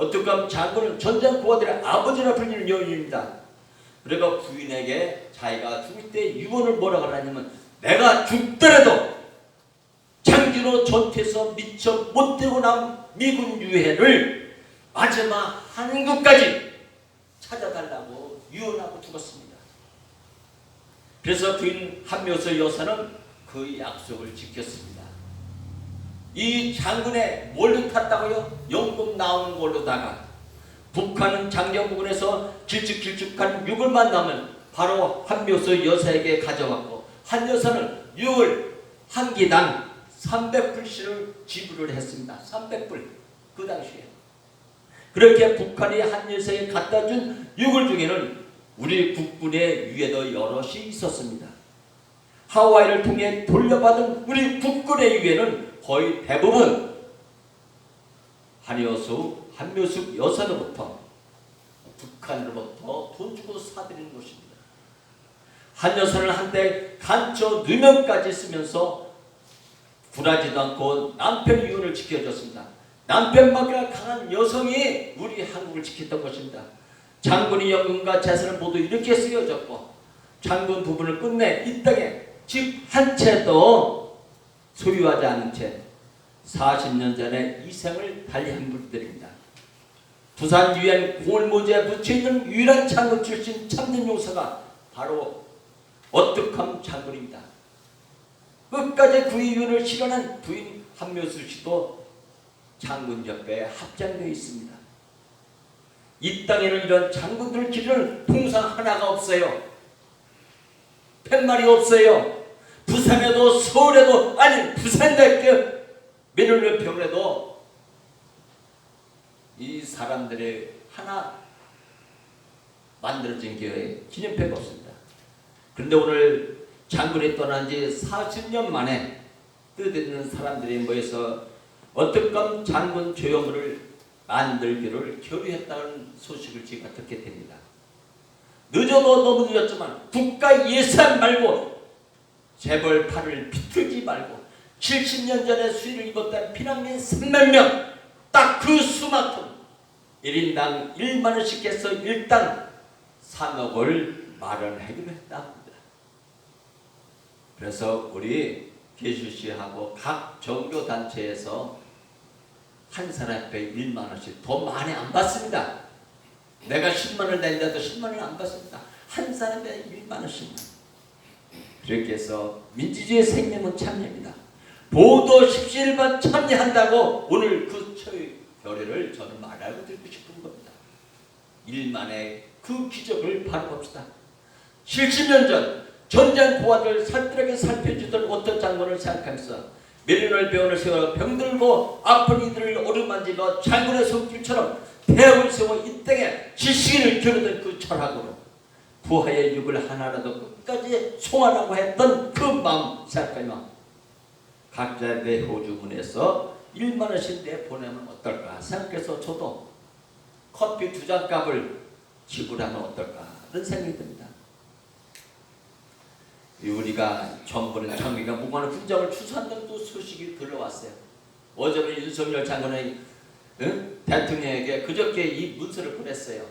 어떡하면 장군은 전쟁 고아들의 아버지라 불리는 여인입니다. 그러니까 부인에게 자기가 죽을 때 유언을 뭐라고 하냐면, 내가 죽더라도 장진호 전투에서 미처 못되고 난 미군 유해를 마지막 한국까지 찾아달라고 유언하고 죽었습니다. 그래서 부인 한묘서 여사는 그 약속을 지켰습니다. 이 장군의 뭘로 탔다고요? 연금 나오는 걸로다가 북한은 장경 부근에서 길쭉길쭉한 육을 만나면 바로 한묘서 여사에게 가져왔고, 한 여사는 6을 한 기당 300불씩을 지불을 했습니다. 300불 그 당시에. 그렇게 북한이 한 여사에게 갖다 준 6을 중에는 우리 국군의 유해도 여럿이 있었습니다. 하와이를 통해 돌려받은 우리 국군의 유해는 거의 대부분 한묘숙 여사로부터 북한으로부터 돈 주고 사들이는 것입니다. 한 여사는 한때 간처 누명까지 쓰면서 굴하지도 않고 남편 유언을 지켜줬습니다. 남편만큼이나 강한 여성이 우리 한국을 지켰던 것입니다. 장군의 연금과 재산을 모두 이렇게 쓰여졌고, 장군 부분을 끝내 이 땅에 집 한 채도 소유하지 않은 채 40년 전에 이 생을 달리한 분들입니다. 부산 유엔 고을모지에 묻혀있는 유일한 장군 출신 참된 용사가 바로 어떡함 장군입니다. 끝까지 그 이윤을 실현한 부인 한묘수 씨도 장군 옆에 합장되어 있습니다. 이 땅에는 이런 장군들을 기르는 통상 하나가 없어요. 팻말이 없어요. 부산에도 서울에도, 아니 부산대학교 매년병원에도 이 사람들의 하나 만들어진 게 기념패가 없습니다. 그런데 오늘 장군이 떠난 지 40년 만에 뜻있는 사람들이 모여서 어떻건 장군 조형물을 만들기를 결의했다는 소식을 제가 듣게 됩니다. 늦어도 너무 늦었지만 국가 예산 말고 재벌 팔을 비틀지 말고 70년 전에 수위를 입었던 피난민 3만 명 딱 그 수만큼 1인당 1만 원씩 해서 일당 3억을 마련하기로 했답니다. 그래서 우리 계주시하고 각 종교단체에서 한 사람에 1만 원씩 더 많이 안 받습니다. 내가 10만 원 낸다도 10만 원 안 받습니다. 한 사람에 1만 원씩만. 그렇게 해서 민주주의 생명은 참여입니다. 보도 17번 참여한다고 오늘 그 결의를 저는 말하고 듣고 싶은 겁니다. 1만의 그 기적을 바라봅시다. 70년 전 전쟁 고아들 살뜰하게 살펴주던 어떤 장군을 생각하면서 메리널 배원을 세워 병들고 아픈 이들을 어루만지며 장군의 손길처럼 대학을 세워 이 땅에 지식인을 겨루던 그 철학으로 부하의 육을 하나라도 끝까지 송환하고 했던 그 마음 생각하며 각자 내 호주문에서 1만 원씩 내보내면 어떨까 생각해서 저도 커피 2잔 값을 지불하면 어떨까 그런 생각이 듭니다. 우리가 정부는 장비가 무관한 훈장을 추수한다는 또 소식이 들어왔어요. 어제는 윤석열 장관이 대통령에게 그저께 이 문서를 보냈어요.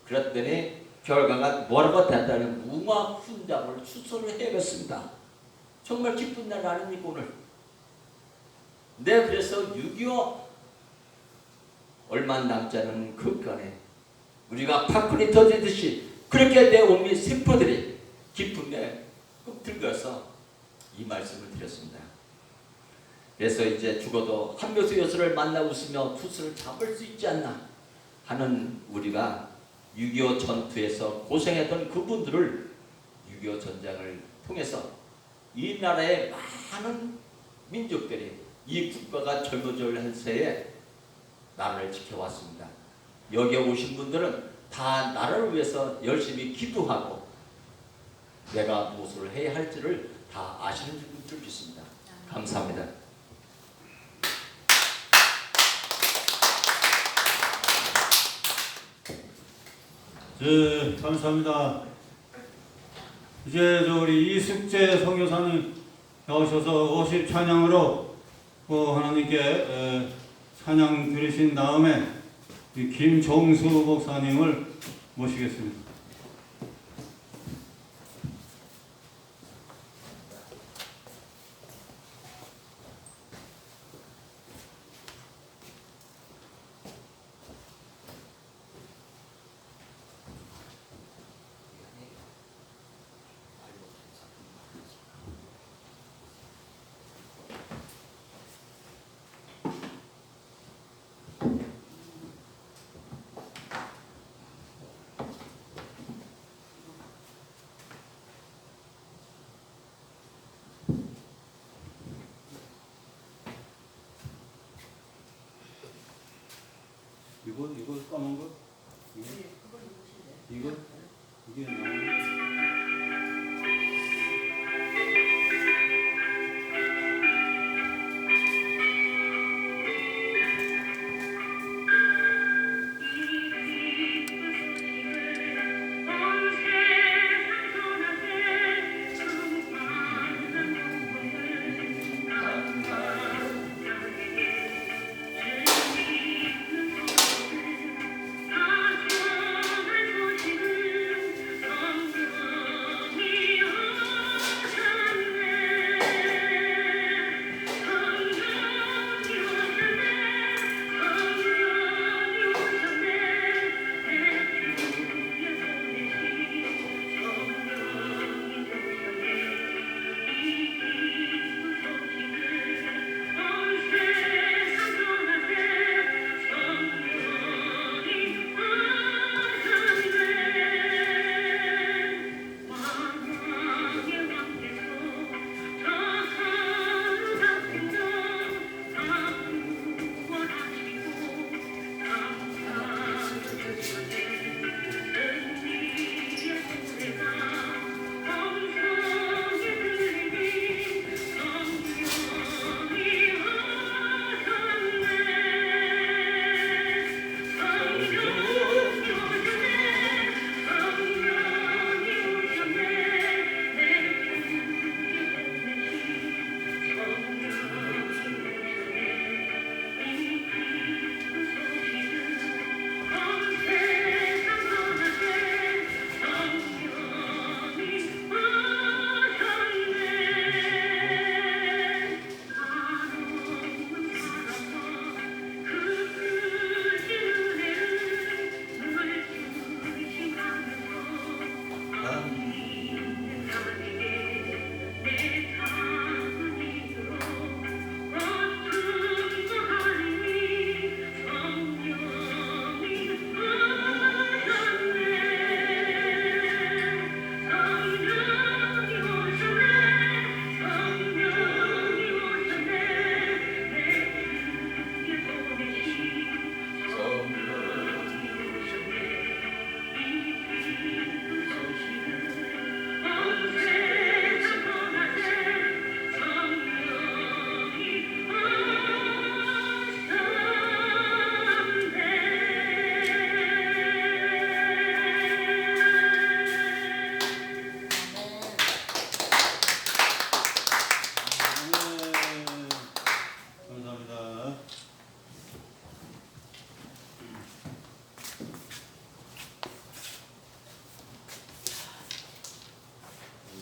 그랬더니 결과가 뭐라고 된다면 무궁화 훈장을 추수를 해야겠습니다. 정말 기쁜 날 아닙니까 오늘? 네, 그래서 6.25 얼마 남지 않은 그 간에 우리가 팝콘이 터지듯이 그렇게 내 온미 세포들이 기쁨에 들어서 이 말씀을 드렸습니다. 그래서 이제 죽어도 한묘수 여수를 만나 웃으며 투수를 잡을 수 있지 않나 하는 우리가 6.25 전투에서 고생했던 그분들을 6.25 전쟁을 통해서 이 나라의 많은 민족들이 이 국가가 젊어질 새에 나라를 지켜왔습니다. 여기에 오신 분들은 다 나라를 위해서 열심히 기도하고 내가 무엇을 해야 할지를 다 아시는 줄 믿습니다. 감사합니다. 네, 감사합니다. 이제 우리 이숙재 선교사님 나오셔서 오십 찬양으로 하나님께 찬양 드리신 다음에 이 김종수 목사님을 모시겠습니다. 이거 까만 거? 이거? 이게 나오네.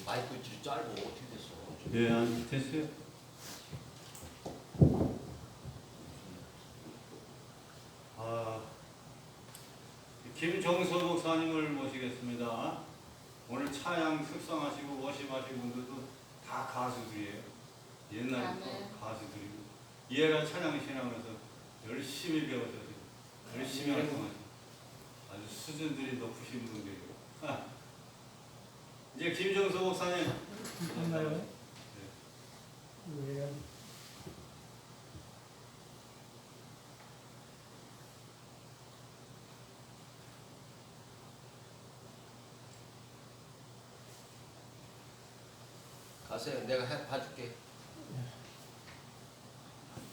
마이크 줄 짧고 어떻게 됐어? 네, 안 됐어요. 김종수 목사님을 모시겠습니다. 오늘 차양 습성하시고 워십하신 분들도 다 가수들이에요. 옛날부터 가수들이고 이해라 찬양 신앙에서 열심히 배우셔서 열심히 활동하시고 아주 수준들이 높으신 분들이고 이제 김종수 목사님 했나요? 네. 왜? 가세요. 내가 봐줄게.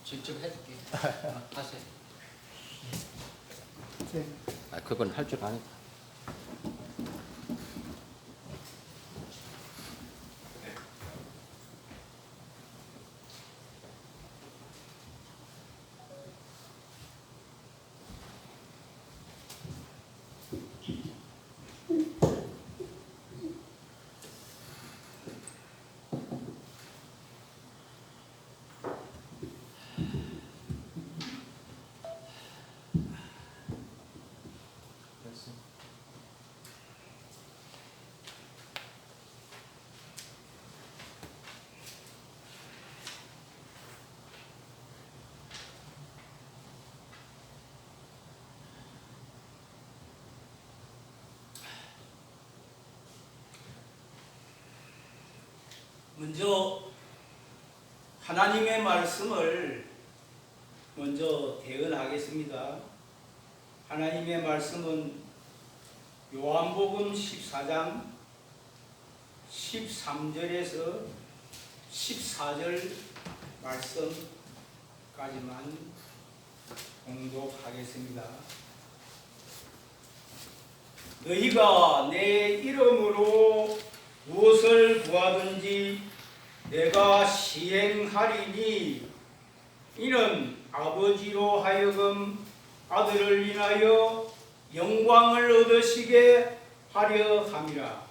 직접 해줄게. 하세요. 네. 아, 그건 할 줄 아니까. 먼저 하나님의 말씀을 먼저 대언하겠습니다. 하나님의 말씀은 요한복음 14장 13절에서 14절 말씀까지만 공독하겠습니다. 너희가 내 이름으로 무엇을 구하든지 내가 시행하리니 이는 아버지로 하여금 아들을 인하여 영광을 얻으시게 하려 함이라.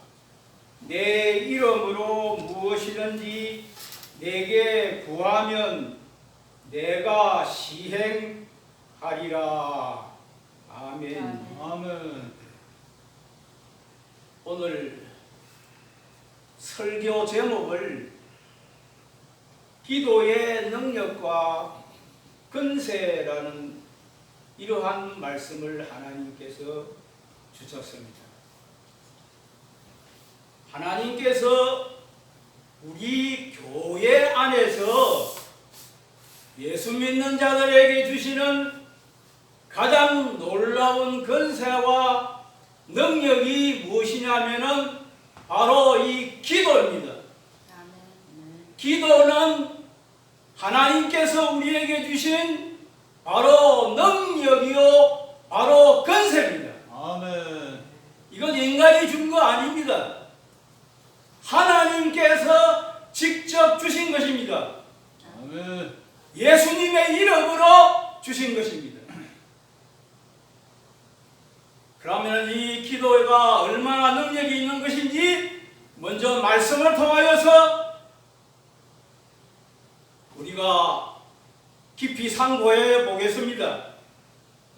내 이름으로 무엇이든지 내게 구하면 내가 시행하리라. 아멘. 아멘. 오늘 설교 제목을 기도의 능력과 근세라는 이러한 말씀을 하나님께서 주셨습니다. 하나님께서 우리 교회 안에서 예수 믿는 자들에게 주시는 가장 놀라운 근세와 능력이 무엇이냐면은 바로 이 기도입니다. 기도는 하나님께서 우리에게 주신 바로 능력이요 바로 근세입니다. 아멘. 이건 인간이 준 거 아닙니다. 하나님께서 직접 주신 것입니다. 아멘. 예수님의 이름으로 주신 것입니다. 그러면 이 기도가 얼마나 능력이 있는 것인지 먼저 말씀을 통하여서 우리가 깊이 상고해 보겠습니다.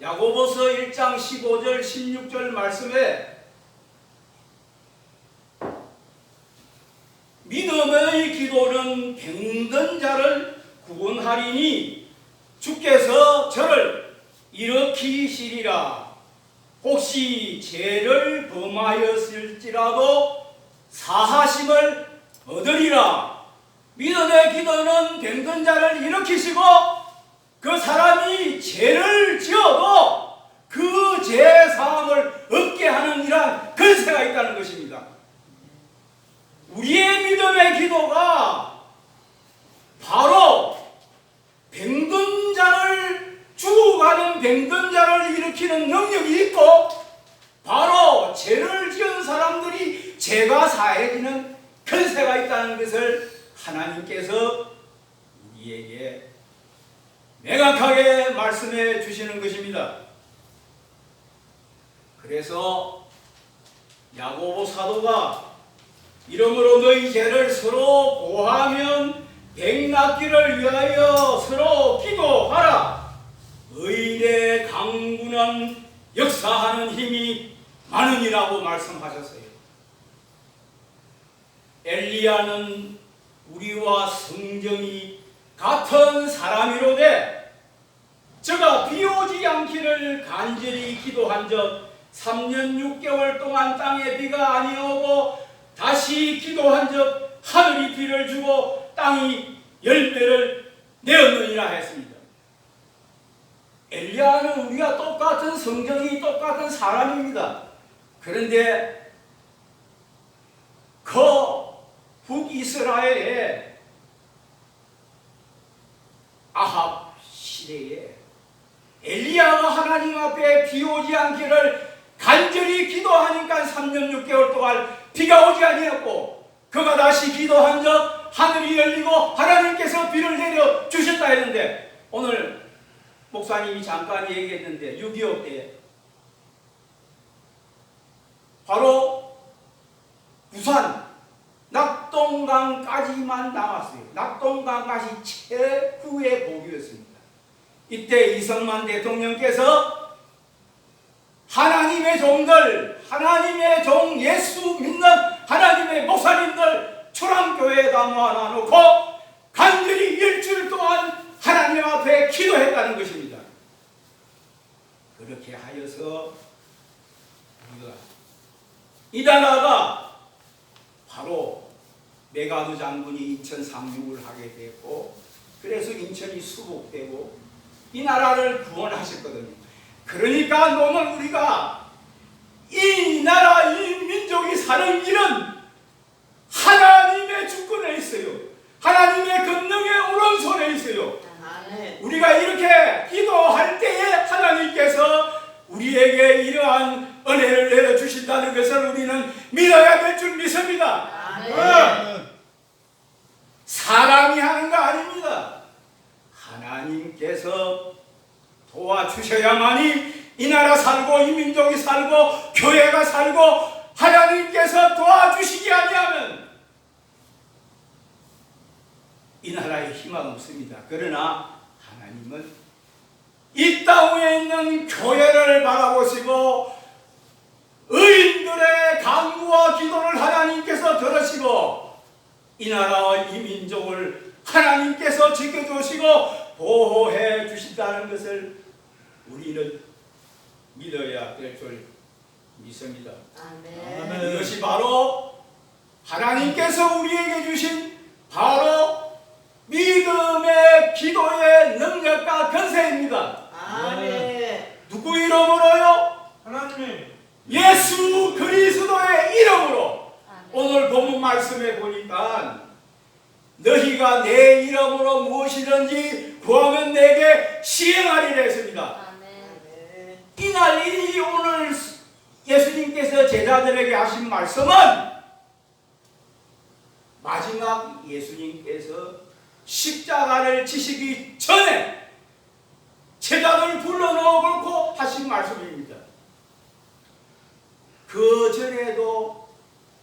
야고보서 1장 15절 16절 말씀에 믿음의 기도는 병든 자를 구원하리니 주께서 저를 일으키시리라. 혹시 죄를 범하였을지라도 사하심을 얻으리라. 믿음의 기도는 병든 자를 일으키시고 그 사람이 죄를 지어도 그 죄 사함을 얻게 하는 이러한 근세가 있다는 것입니다. 우리의 믿음의 기도가 바로 병든 자를 죽어가는 병든 자를 일으키는 능력이 있고 바로 죄를 지은 사람들이 죄가 사해지는 근세가 있다는 것을 하나님께서 우리에게 명확하게 말씀해 주시는 것입니다. 그래서 야고보 사도가 이러므로 너희 죄를 서로 고하면 병 낫기를 위하여 서로 기도하라. 의인의 강구는 역사하는 힘이 많으니라고 말씀하셨어요. 엘리야는 우리와 성정이 같은 사람이로되 저가 비 오지 않기를 간절히 기도한 적 3년 6개월 동안 땅에 비가 아니오고 다시 기도한 적 하늘이 비를 주고 땅이 열매를 내었느니라 했습니다. 엘리야는 우리가 똑같은 성정이 똑같은 사람입니다. 그런데 그 북이스라엘의 아합 시대에 엘리야가 하나님 앞에 비 오지 않기를 간절히 기도하니까 3년 6개월 동안 비가 오지 아니었고 그가 다시 기도한 적 하늘이 열리고 하나님께서 비를 내려 주셨다 했는데 오늘 목사님이 잠깐 얘기했는데 6.25 때 바로 부산 낙동강까지만 남았어요. 낙동강까지 최후의 복이었습니다. 이때 이승만 대통령께서 하나님의 종들, 하나님의 종 예수 믿는 하나님의 목사님들 초랑교회에다 모아놓고 간절히 일주일 동안 하나님 앞에 기도했다는 것입니다. 그렇게 하여서 우리가 이 나라가 바로 메가드 장군이 인천 상륙을 하게 됐고, 그래서 인천이 수복되고 이 나라를 구원하셨거든요. 그러니까 너는 우리가 이 나라 이 민족이 사는 길은 하나님의 주권에 있어요. 하나님의 권능의 오른손에 있어요. 우리가 이렇게 기도할 때에 하나님께서 우리에게 이러한 은혜를 내려주신다는 것을 우리는 믿어야 될 줄 믿습니다. 사람이 하는 거 아닙니다. 하나님께서 도와주셔야만이 이 나라 살고 이 민족이 살고 교회가 살고, 하나님께서 도와주시지 아니하면 이 나라에 희망 없습니다. 그러나 하나님은 이 땅 위에 있는 교회를 바라보시고 의인들의 간구와 기도를 하나님께서 들으시고 이 나라와 이 민족을 하나님께서 지켜주시고 보호해 주신다는 것을 우리는 믿어야 될 줄 믿습니다. 아멘. 이것이 바로 하나님께서 우리에게 주신 바로 믿음의 기도의 능력과 권세입니다. 누구 이름으로요? 하나님. 예수 그리스도의 이름으로. 오늘 본문 말씀에 보니까 너희가 내 이름으로 무엇이든지 구하면 내게 시행하리라 했습니다. 이날 이 오늘 예수님께서 제자들에게 하신 말씀은 마지막 예수님께서 십자가를 지시기 전에 제자들을 불러놓고 하신 말씀입니다. 그 전에도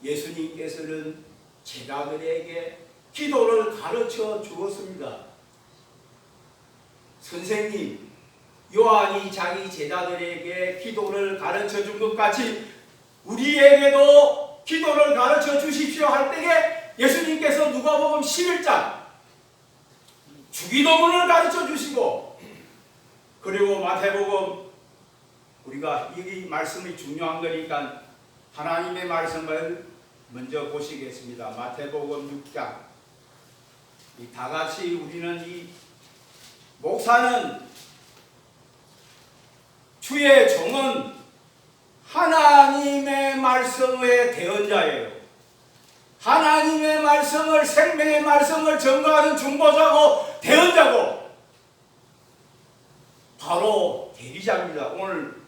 예수님께서는 제자들에게 기도를 가르쳐 주었습니다. 선생님, 요한이 자기 제자들에게 기도를 가르쳐 준 것 같이 우리에게도 기도를 가르쳐 주십시오 할 때에 예수님께서 누가복음 11장 주기도문을 가르쳐 주시고, 그리고 마태복음, 우리가 이 말씀이 중요한 거니까 하나님의 말씀을 먼저 보시겠습니다. 마태복음 6장. 다 같이 우리는 이 목사는 주의 종은 하나님의 말씀의 대언자예요. 하나님의 말씀을, 생명의 말씀을 전가하는 중보자고 대언자고 바로 대리자입니다. 오늘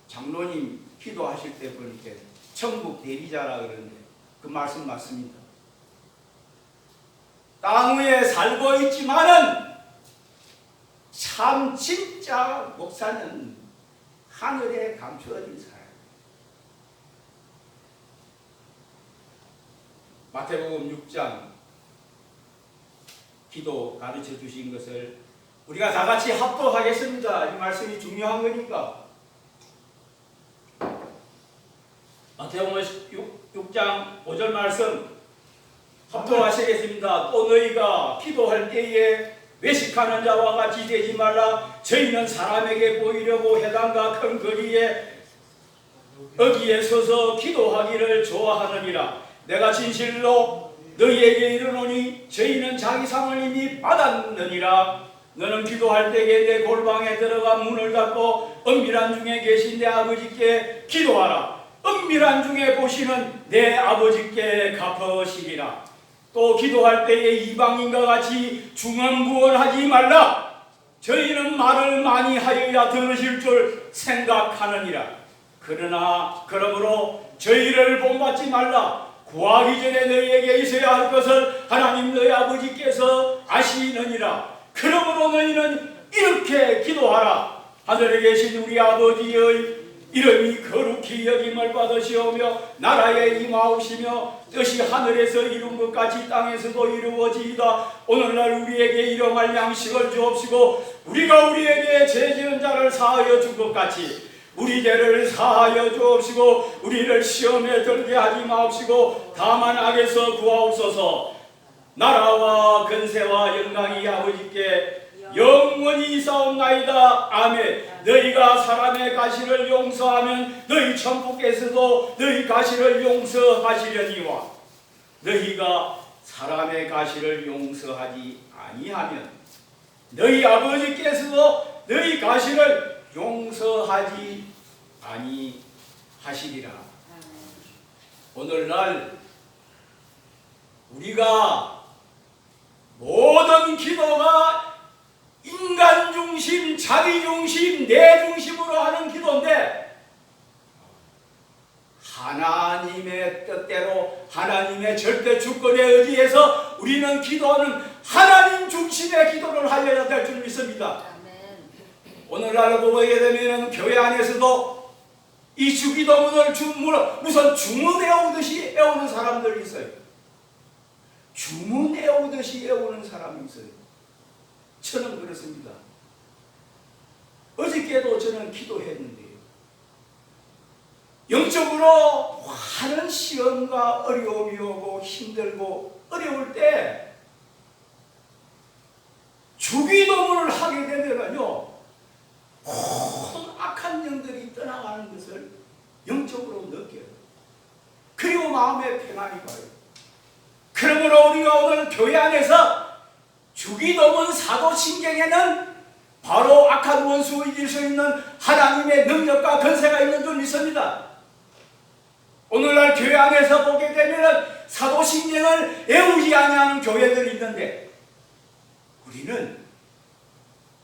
장로님 기도하실 때 보니까 천국 대리자라 그러는데 그 말씀 맞습니다. 땅 위에 살고 있지만은 참 진짜 목사는 하늘에 감추어진 사람. 마태복음 6장 기도 가르쳐 주신 것을 우리가 다 같이 합독하겠습니다. 이 말씀이 중요한 거니까. 마태복음 6장 5절 말씀 합독하시겠습니다. 또 너희가 기도할 때에 외식하는 자와 같이 되지 말라. 저희는 사람에게 보이려고 회당과 큰 거리에 어기에 서서 기도하기를 좋아하느니라. 내가 진실로 너희에게 이르노니 저희는 자기 상을 이미 받았느니라. 너는 기도할 때에 내 골방에 들어가 문을 닫고 은밀한 중에 계신 내 아버지께 기도하라. 은밀한 중에 보시는 내 아버지께 갚으시리라. 또 기도할 때에 이방인과 같이 중언부언하지 말라. 저희는 말을 많이 하여야 들으실 줄 생각하느니라. 그러므로 저희를 본받지 말라. 구하기 전에 너희에게 있어야 할 것을 하나님 너희 아버지께서 아시느니라. 그러므로 너희는 이렇게 기도하라. 하늘에 계신 우리 아버지의 이름이 거룩히 여김을 받으시오며 나라에 임하옵시며 뜻이 하늘에서 이룬 것 같이 땅에서도 이루어지이다. 오늘날 우리에게 일용할 양식을 주옵시고 우리가 우리에게 죄 지은 자를 사하여 준 것 같이 우리 죄를 사하여 주옵시고 우리를 시험에 들게 하지 마옵시고 다만 악에서 구하옵소서. 나라와 권세와 영광이 아버지께 영원히 있사옵나이다. 아멘. 너희가 사람의 가시를 용서하면 너희 천국께서도 너희 가시를 용서하시려니와 너희가 사람의 가시를 용서하지 아니하면 너희 아버지께서도 너희 가시를 용서하지 아니하시리라. 오늘날 우리가 모든 기도가 인간 중심, 자기 중심, 내 중심으로 하는 기도인데 하나님의 뜻대로 하나님의 절대 주권에 의지해서 우리는 기도하는 하나님 중심의 기도를 하려야 될 줄 믿습니다. 오늘날 보게 되면 교회 안에서도 이 주기도문을 우선 주문 외우듯이 외우는 사람들이 있어요. 주문 외우듯이 외우는 사람이 있어요. 저는 그렇습니다. 어저께도 저는 기도했는데요. 영적으로 많은 시험과 어려움이 오고 힘들고 어려울 때 주기도문을 하게 되면요, 모든 악한 영들이 떠나가는 것을 영적으로 느껴요. 그리고 마음에 평안이 와요. 그러므로 우리가 오늘 교회 안에서 주기도문 사도신경에는 바로 악한 원수를 이길 수 있는 하나님의 능력과 권세가 있는 줄 믿습니다. 오늘날 교회 안에서 보게 되면 사도신경을 외우지 아니하는 교회들이 있는데 우리는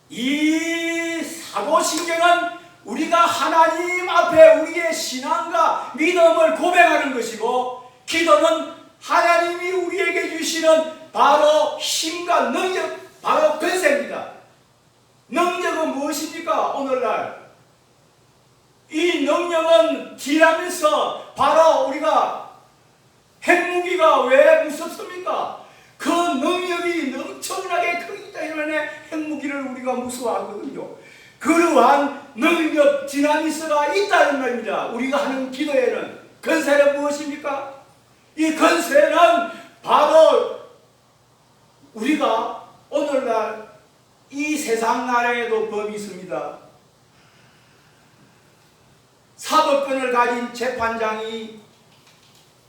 이 사도신경은 우리가 하나님 앞에 우리의 신앙과 믿음을 고백하는 것이고 기도는 하나님이 우리에게 주시는 바로 힘과 능력, 바로 권세입니다. 능력은 무엇입니까? 오늘날 이 능력은 디나미스, 바로 우리가 핵무기가 왜 무섭습니까? 그 능력이 엄청나게 크기 때문에 핵무기를 우리가 무서워하거든요. 그러한 능력, 디나미스가 있다는 말입니다. 우리가 하는 기도에는 권세는 무엇입니까? 이 권세는 바로 우리가 오늘날 이 세상 나라에도 법이 있습니다. 사법권을 가진 재판장이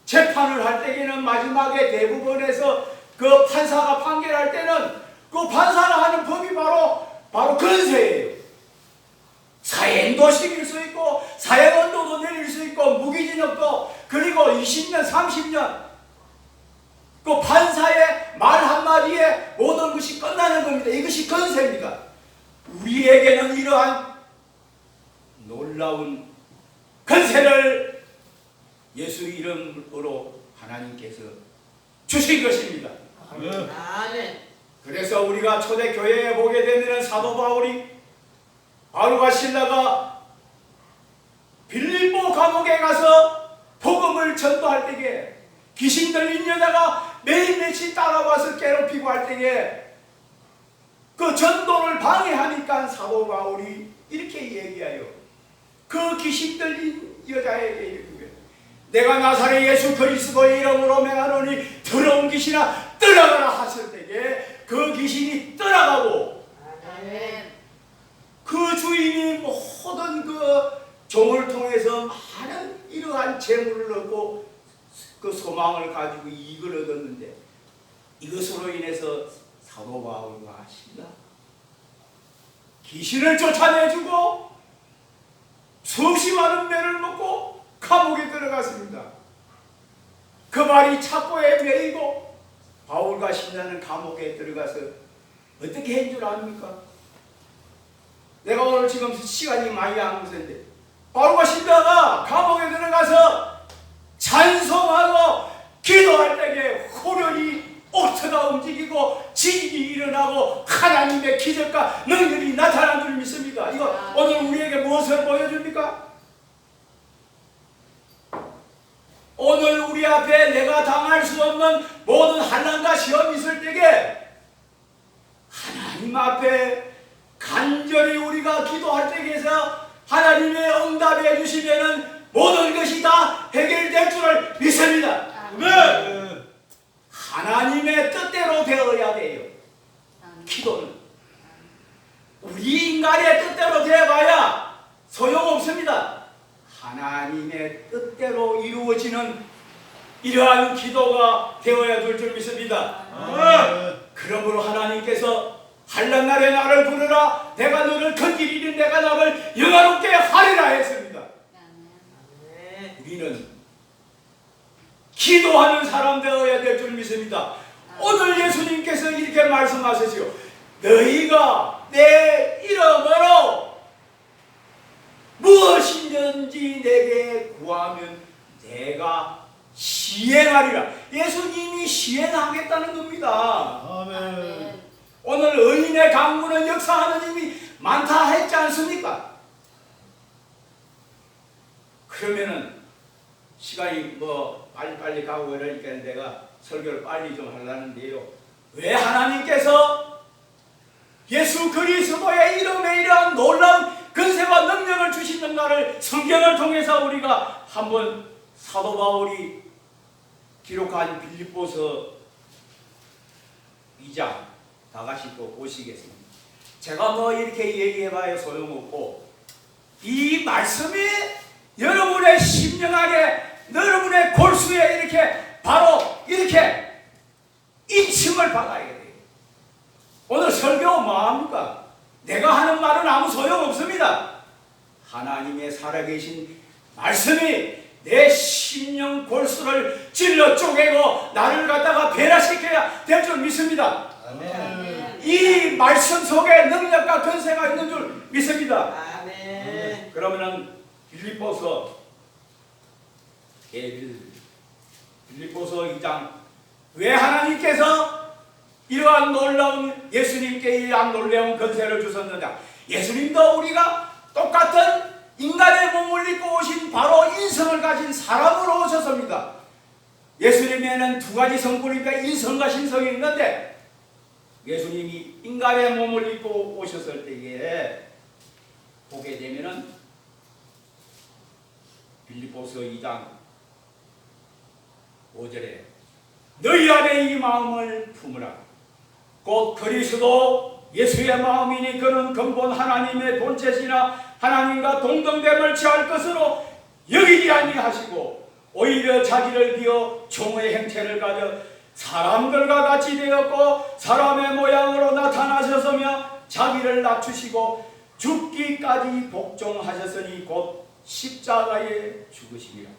재판을 할 때에는 마지막에 대법원에서 그 판사가 판결할 때는 그 판사가 하는 법이 바로 권세예요. 사형도 시킬 수 있고 사형언도도 내릴 수 있고 무기징역도, 그리고 20년 30년 그 판사의 말 한마디에 모든 것이 끝나는 겁니다. 이것이 권세입니다. 우리에게는 이러한 놀라운 권세를 예수 이름으로 하나님께서 주신 것입니다. 아멘. 그래서 우리가 초대교회에 보게 되면 사도 바울과 실라가 빌립보 감옥에 가서 복음을 전도할 때에 귀신 들린 여자가 매일매일 따라와서 괴롭히고 할 때에 그 전도를 방해하니까 사도 바울이 이렇게 얘기해요. 그 귀신 들린 여자에게 이르기를 내가 나사렛 예수 그리스도의 이름으로 맹하노니 더러운 귀신아 떠나가라 하실 때에 그 귀신이 떠나가고 그 주인이 모든 그 종을 통해서 많은 이러한 재물을 얻고 그 소망을 가지고 이익을 얻었는데 이것으로 인해서 사도 바울과 신라 귀신을 쫓아내주고 수없이 많은 매를 먹고 감옥에 들어갔습니다. 그 말이 착고에 매이고 바울과 신라는 감옥에 들어가서 어떻게 한 줄 압니까? 내가 오늘 지금 시간이 많이 안 것인데 바울과 신라가 감옥에 들어가서 찬송하고 기도할 때에 후련히 옥토가 움직이고 지진이 일어나고 하나님의 기적과 능력이 나타난 줄 믿습니다. 이거 오늘 우리에게 무엇을 보여줍니까? 오늘 우리 앞에 내가 당할 수 없는 모든 환난과 시험이 있을 때에 하나님 앞에 간절히 우리가 기도할 때에서 하나님의 응답해 주시면은 모든 것이 다 해결될 줄을 믿습니다. 아멘. 하나님의 뜻대로 되어야 돼요. 기도는 우리 인간의 뜻대로 되어봐야 소용없습니다. 하나님의 뜻대로 이루어지는 이러한 기도가 되어야 될 줄 믿습니다. 아멘. 그러므로 하나님께서 한란날에 나를 부르라 내가 너를 건지리니 내가 너를 영화롭게 하리라 했습니다. 우리는 기도하는 사람 되어야 될 줄 믿습니다. 오늘 예수님께서 이렇게 말씀하셨지요. 너희가 내 이름으로 무엇이든지 내게 구하면 내가 시행하리라. 예수님이 시행하겠다는 겁니다. 아멘. 오늘 의인의 강구는 역사하는 힘이 많다 했지 않습니까? 그러면은 시간이 뭐 빨리빨리 가고 이러니까 내가 설교를 빨리 좀 하려는데요. 왜 하나님께서 예수 그리스도의 이름에 이러한 놀라운 근세와 능력을 주시는가를 성경을 통해서 우리가 한번 사도 바울이 기록한 빌립보서 2장 다 같이 또 보시겠습니다. 제가 뭐 이렇게 얘기해봐야 소용없고 이 말씀이 여러분의 심령 안에 여러분의 골수에 이렇게 바로 이렇게 인침을 받아야 돼요. 오늘 설교 뭐합니까? 내가 하는 말은 아무 소용없습니다. 하나님의 살아계신 말씀이 내 심령 골수를 찔러 쪼개고 나를 갖다가 변화시켜야 될 줄 믿습니다. 아멘. 이 말씀 속에 능력과 권세가 있는 줄 믿습니다. 아멘. 그러면은 빌립보서 2장 왜 하나님께서 이러한 놀라운 예수님께 이러한 놀라운 권세를 주셨느냐? 예수님도 우리가 똑같은 인간의 몸을 입고 오신 바로 인성을 가진 사람으로 오셨습니다. 예수님에는 두 가지 성분이니까 인성과 신성이 있는데 예수님이 인간의 몸을 입고 오셨을 때에 보게 되면은 빌립보서 2장 5절에 너희 안에 이 마음을 품으라. 곧 그리스도 예수의 마음이니 그는 근본 하나님의 본체시나 하나님과 동등됨을 취할 것으로 여기지 아니하시고 오히려 자기를 비어 종의 행체를 가져 사람들과 같이 되었고 사람의 모양으로 나타나셨으며 자기를 낮추시고 죽기까지 복종하셨으니 곧 십자가에 죽으시니라.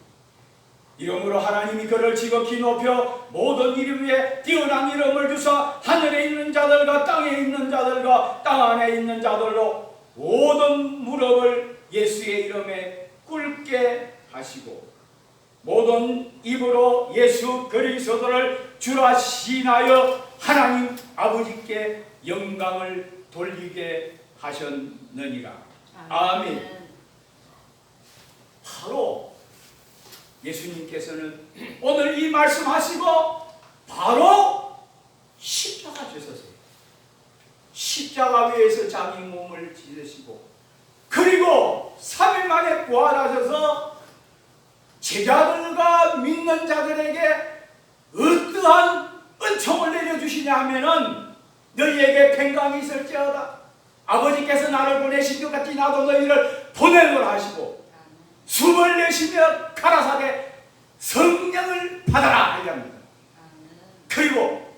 이러므로 하나님이 그를 지극히 높여 모든 이름 위에 뛰어난 이름을 주사 하늘에 있는 자들과 땅에 있는 자들과 땅 안에 있는 자들로 모든 무릎을 예수의 이름에 꿇게 하시고 모든 입으로 예수 그리스도를 주라 시인하여 하나님 아버지께 영광을 돌리게 하셨느니라. 아멘. 바로 예수님께서는 오늘 이 말씀하시고 바로 십자가 주셨어요. 십자가 위에서 자기 몸을 지으시고 그리고 3일 만에 부활하셔서 제자들과 믿는 자들에게 어떠한 은총을 내려주시냐 하면은 너희에게 평강이 있을지어다. 아버지께서 나를 보내신 것 같이 나도 너희를 보내노라 하시고 숨을 내쉬며 가라사대 성령을 받아라 이랍니다. 그리고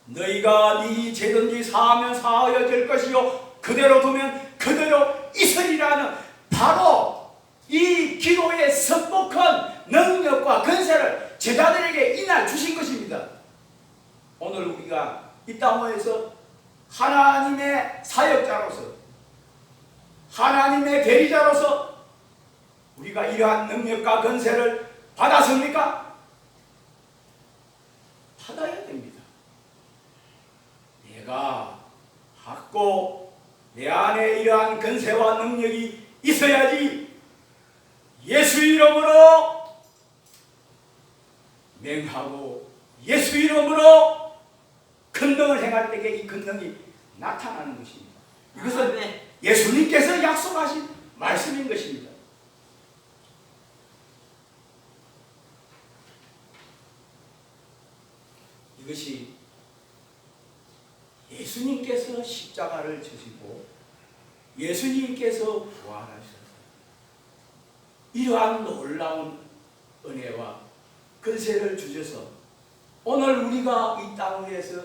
너희가 네 죄든지 사하면 사하여질 것이요 그대로 두면 그대로 있으리라는 바로 이 기도의 선복한 능력과 권세를 제자들에게 이날 주신 것입니다. 오늘 우리가 이 땅에서 하나님의 사역자로서 하나님의 대리자로서 우리가 이러한 능력과 권세를 받았습니까? 받아야 됩니다. 내가 갖고 내 안에 이러한 권세와 능력이 있어야지 예수 이름으로 맹하고 예수 이름으로 권능을 행할 때에 이 권능이 나타나는 것입니다. 이것은 예수님께서 약속하신 말씀인 것입니다. 이것이 예수님께서 십자가를 지시고 예수님께서 부활하셔서 이러한 놀라운 은혜와 근세를 주셔서 오늘 우리가 이 땅 위에서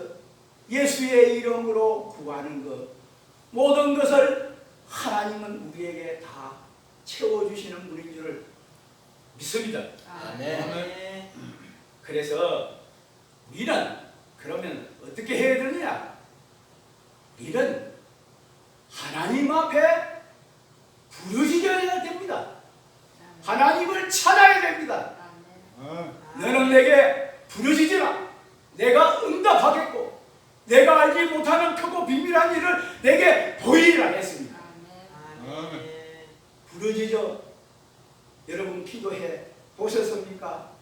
예수의 이름으로 구하는 것 모든 것을 하나님은 우리에게 다 채워주시는 분인 줄을 믿습니다. 아멘. 그래서 우리는 그러면 어떻게 해야 되느냐? 우리는 하나님 앞에 부르짖어야 됩니다. 하나님을 찾아야 됩니다. 너는 내게 부르짖으라. 내가 응답하겠고 내가 알지 못하는 크고 비밀한 일을 내게 보이리라 했습니다. 아멘. 부르짖어 여러분 기도해 보셨습니까?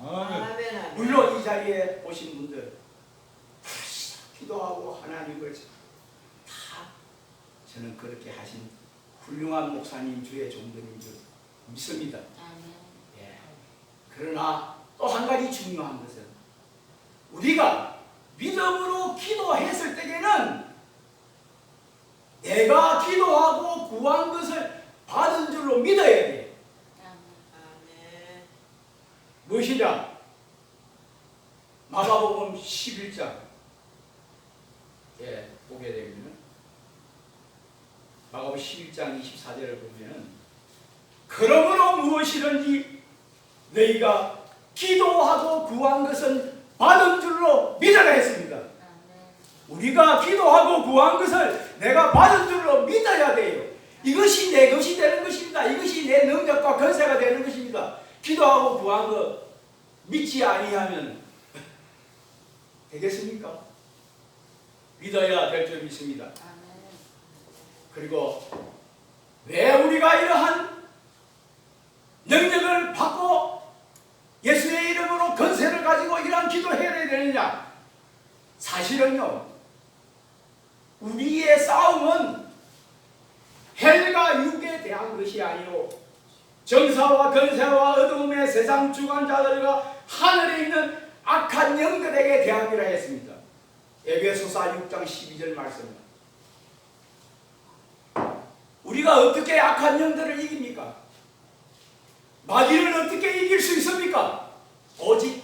아멘. 물론 이 자리에 오신 분들 기도하고 하나님을 다 저는 그렇게 하신 훌륭한 목사님 주의 종들인 줄 믿습니다. 예. 그러나 또 한 가지 중요한 것은 우리가 믿음으로 기도했을 때에는 내가 기도하고 구한 것을 받은 줄로 믿어야 돼. 아멘. 무엇이냐? 마가복음 11장 보게 되면 마가복음 11장 24절을 보면 그러므로 무엇이든지 너희가 기도하고 구한 것은 받은 줄로 믿어라 했습니다. 우리가 기도하고 구한 것을 내가 받은 줄로 믿어야 돼요. 이것이 내 것이 되는 것입니다. 이것이 내 능력과 권세가 되는 것입니다. 기도하고 구한 것 믿지 아니하면 되겠습니까? 믿어야 될 줄 믿습니다. 그리고 왜 우리가 이러한 능력을 받고 예수의 이름으로 권세를 가지고 이러한 기도를 해야 되느냐? 사실은요, 우리의 싸움은 헬과 육에 대한 것이 아니요 정사와 권세와 어둠의 세상 주관자들과 하늘에 있는 악한 영들에게 대함이라 했습니다. 에베소서 6장 12절 말씀입니다. 우리가 어떻게 악한 영들을 이깁니까? 마귀를 어떻게 이길 수 있습니까? 오직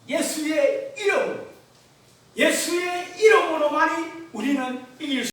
예수의 이름으로, 예수의 이름으로만이 우리는 이길 수